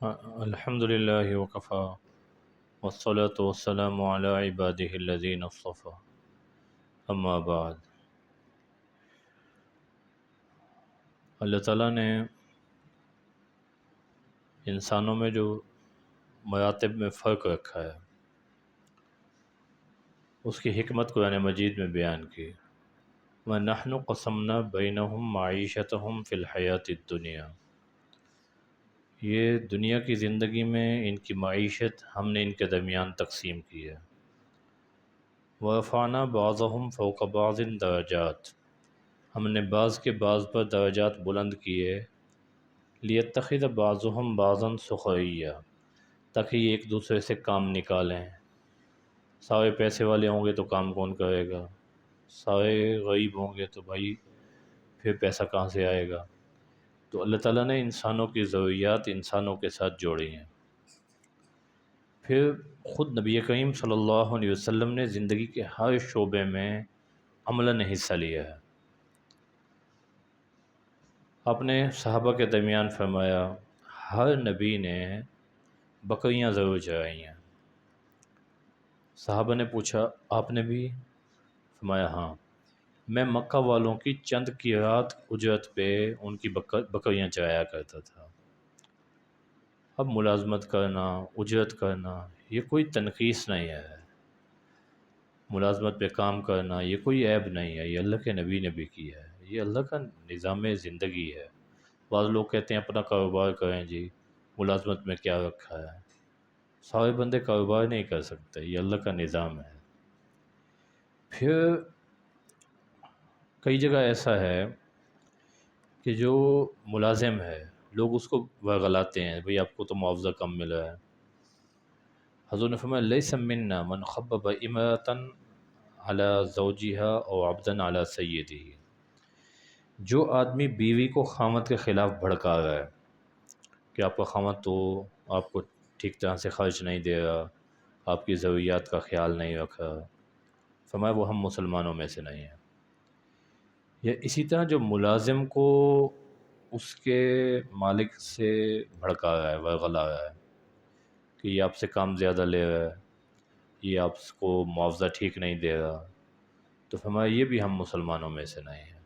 الحمد لله وكفى والصلاة والسلام على عباده الذين اصطفى اما بعد۔ اللہ تعالیٰ نے انسانوں میں جو مراتب میں فرق رکھا ہے اس کی حکمت قرآن مجید میں بیان کی۔ وَنَحْنُ قَسَمْنَا بَيْنَهُمْ مَعِيشَتَهُمْ فِي الْحَيَاةِ الدُّنْيَا، یہ دنیا کی زندگی میں ان کی معیشت ہم نے ان کے درمیان تقسیم کی ہے۔ وَرَفَعْنَا بَعْضَهُمْ فَوْقَ بَعْضٍ دَرَجَاتٍ، ہم نے بعض کے بعض پر درجات بلند کیے۔ لِيَتَّخِذَ بَعْضُهُمْ بَعْضًا سُخْرِيًّا، تاکہ یہ ایک دوسرے سے کام نکالیں۔ سارے پیسے والے ہوں گے تو کام کون کرے گا؟ سارے غریب ہوں گے تو بھائی پھر پیسہ کہاں سے آئے گا؟ تو اللہ تعالیٰ نے انسانوں کی ضروریات انسانوں کے ساتھ جوڑی ہیں۔ پھر خود نبی کریم صلی اللہ علیہ وسلم نے زندگی کے ہر شعبے میں عملاً حصہ لیا ہے۔ آپ نے صحابہ کے درمیان فرمایا ہر نبی نے بکریاں ضرور چرائی ہیں۔ صحابہ نے پوچھا آپ نے بھی؟ فرمایا ہاں، میں مکہ والوں کی چند کی رات اجرت پہ ان کی بکریاں چرایا کرتا تھا۔ اب ملازمت کرنا، اجرت کرنا یہ کوئی تنقیص نہیں ہے، ملازمت پہ کام کرنا یہ کوئی عیب نہیں ہے، یہ اللہ کے نبی نے بھی کیا ہے، یہ اللہ کا نظام زندگی ہے۔ بعض لوگ کہتے ہیں اپنا کاروبار کریں جی، ملازمت میں کیا رکھا ہے؟ سارے بندے کاروبار نہیں کر سکتے، یہ اللہ کا نظام ہے۔ پھر کئی جگہ ایسا ہے کہ جو ملازم ہے لوگ اس کو ورغلاتے ہیں، بھئی آپ کو تو معاوضہ کم مل رہا ہے۔ حضور نے فرمایا لیس منا من خبب امرأة علی زوجہا او عبدا علی سیدہ، جو آدمی بیوی کو خاوند کے خلاف بھڑکا رہا ہے کہ آپ کا خاوند تو آپ کو ٹھیک طرح سے خرچ نہیں دے رہا، آپ کی ضروریات کا خیال نہیں رکھ رہا، فرمایا وہ ہم مسلمانوں میں سے نہیں ہیں۔ یا اسی طرح جو ملازم کو اس کے مالک سے بھڑکا رہا ہے، ورغلا رہا ہے کہ یہ آپ سے کام زیادہ لے رہا ہے، یہ آپ کو معاوضہ ٹھیک نہیں دے رہا، تو فرمایا یہ بھی ہم مسلمانوں میں سے نہیں ہیں۔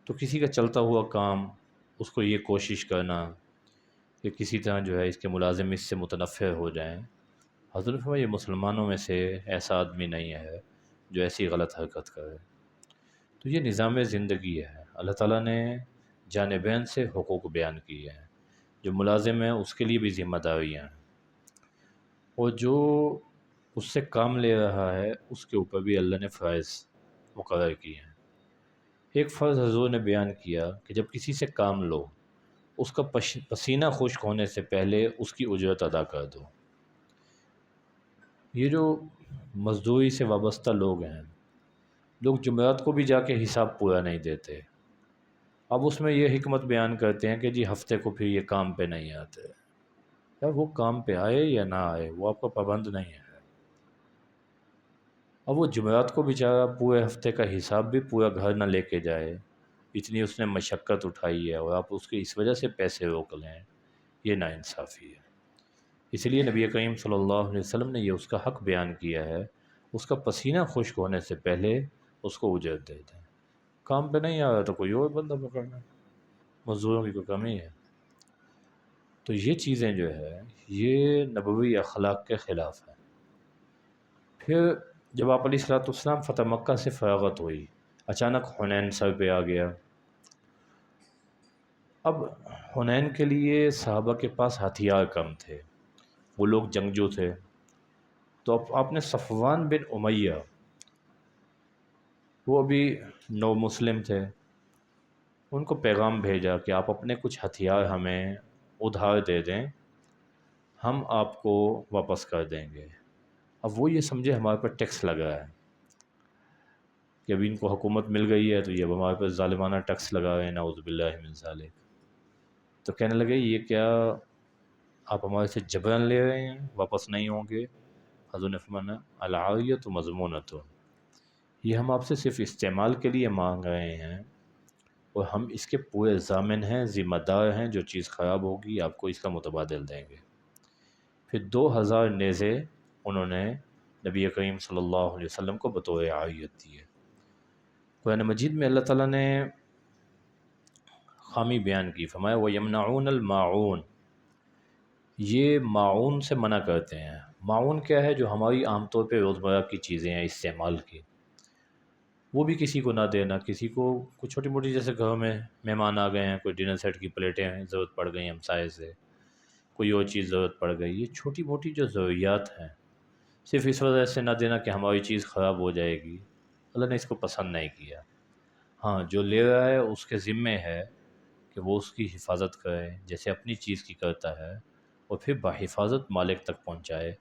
تو کسی کا چلتا ہوا کام اس کو یہ کوشش کرنا کہ کسی طرح جو ہے اس کے ملازم اس سے متنفر ہو جائیں، حضور نے فرمایا یہ مسلمانوں میں سے ایسا آدمی نہیں ہے جو ایسی غلط حرکت کرے۔ تو یہ نظام زندگی ہے، اللہ تعالیٰ نے جانبین سے حقوق بیان کیے ہیں، جو ملازم ہیں اس کے لیے بھی ذمہ داریاں ہیں، اور جو اس سے کام لے رہا ہے اس کے اوپر بھی اللہ نے فرائض مقرر کیے ہیں۔ ایک فرض حضور نے بیان کیا کہ جب کسی سے کام لو اس کا پسینہ خشک ہونے سے پہلے اس کی اجرت ادا کر دو۔ یہ جو مزدوری سے وابستہ لوگ ہیں، لوگ جمعرات کو بھی جا کے حساب پورا نہیں دیتے، اب اس میں یہ حکمت بیان کرتے ہیں کہ جی ہفتے کو پھر یہ کام پہ نہیں آتے۔ یار وہ کام پہ آئے یا نہ آئے وہ آپ کا پابند نہیں ہے، اب وہ جمعرات کو بیچارہ پورے ہفتے کا حساب بھی پورا گھر نہ لے کے جائے، اتنی اس نے مشقت اٹھائی ہے اور آپ اس کے اس وجہ سے پیسے روک لیں، یہ ناانصافی ہے۔ اس لیے نبی کریم صلی اللہ علیہ وسلم نے یہ اس کا حق بیان کیا ہے، اس کا پسینہ خشک ہونے سے پہلے اس کو اجرت دے دیں۔ کام پہ نہیں آ رہا تو کوئی اور بندہ پکڑنا، مزدوروں کی کوئی کمی ہے؟ تو یہ چیزیں جو ہے یہ نبوی اخلاق کے خلاف ہیں۔ پھر جب آپ علیہ الصلوۃ والسلام فتح مکہ سے فراغت ہوئی، اچانک حنین سر پہ آ گیا۔ اب حنین کے لیے صحابہ کے پاس ہتھیار کم تھے، وہ لوگ جنگجو تھے، تو اب آپ نے صفوان بن امیہ، وہ ابھی نو مسلم تھے، ان کو پیغام بھیجا کہ آپ اپنے کچھ ہتھیار ہمیں ادھار دے دیں، ہم آپ کو واپس کر دیں گے۔ اب وہ یہ سمجھے ہمارے پر ٹیکس لگا ہے کہ ابھی ان کو حکومت مل گئی ہے تو یہ اب ہمارے پر ظالمانہ ٹیکس لگا رہے ہیں، نعوذ باللہ من ذالک۔ تو کہنے لگے یہ کیا آپ ہمارے سے جبرن لے رہے ہیں، واپس نہیں ہوں گے؟ حضور نے فرمایا العاریۃ مضمونۃ، یہ ہم آپ سے صرف استعمال کے لیے مانگ رہے ہیں، اور ہم اس کے پورے ضامن ہیں، ذمہ دار ہیں، جو چیز خراب ہوگی آپ کو اس کا متبادل دیں گے۔ پھر 2000 نیزے انہوں نے نبی کریم صلی اللہ علیہ وسلم کو بطور عائیت دی ہے۔ قرآن مجید میں اللہ تعالیٰ نے خامی بیان کی، فرمایا وَيَمْنَعُونَ الْمَاعُونَ، یہ معاون سے منع کرتے ہیں۔ معاون کیا ہے؟ جو ہماری عام طور پہ روزمرہ کی چیزیں ہیں استعمال کی، وہ بھی کسی کو نہ دینا۔ کسی کو کچھ چھوٹی موٹی، جیسے گھر میں مہمان آ گئے ہیں، کوئی ڈنر سیٹ کی پلیٹیں ضرورت پڑ گئی ہمسائے سے، کوئی اور چیز ضرورت پڑ گئی، یہ چھوٹی موٹی جو ضروریات ہیں صرف اس وجہ سے نہ دینا کہ ہماری چیز خراب ہو جائے گی، اللہ نے اس کو پسند نہیں کیا۔ ہاں، جو لے رہا ہے اس کے ذمے ہے کہ وہ اس کی حفاظت کرے جیسے اپنی چیز کی کرتا ہے، اور پھر بحفاظت مالک تک پہنچائے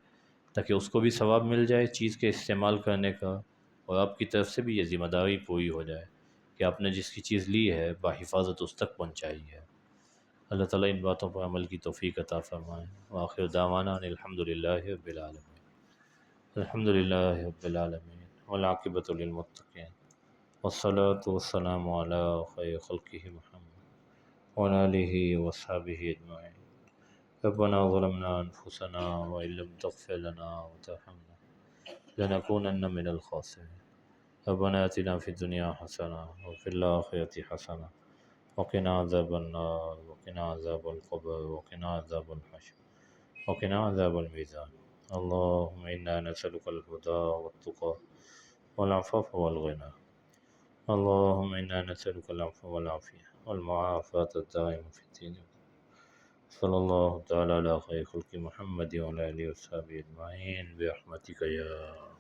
تاکہ اس کو بھی ثواب مل جائے چیز کے استعمال کرنے کا، اور آپ کی طرف سے بھی یہ ذمہ داری پوری ہو جائے کہ آپ نے جس کی چیز لی ہے بحفاظت اس تک پہنچائی ہے۔ اللہ تعالیٰ ان باتوں پر عمل کی توفیق عطا فرمائے۔ وآخر دعوانا ان الحمد للہ رب العالمین۔ الحمد للہ رب العالمین والعاقبۃ للمتقین والصلاة والسلام علی خیر خلقہ محمد وعلی آلہ وصحبہ اجمعین۔ ربنا ظلمنا انفسنا وإن لم تغفر لنا وترحمنا لنكونن من الخاسرين۔ ربنا آتنا في الدنيا حسنة وفي الآخرة حسنة وقنا عذاب النار وقنا عذاب القبر وقنا عذاب الحشر وقنا عذاب الميزان۔ اللهم إنا نسألك الهدى والتقى والعفاف والغنى، اللهم إنا نسألك العفو والعافية والمعافاة الدائمة في الدين۔ صلى الله تعالى على خير خلق محمد وعلى آله وصحبه أجمعين برحمتك يا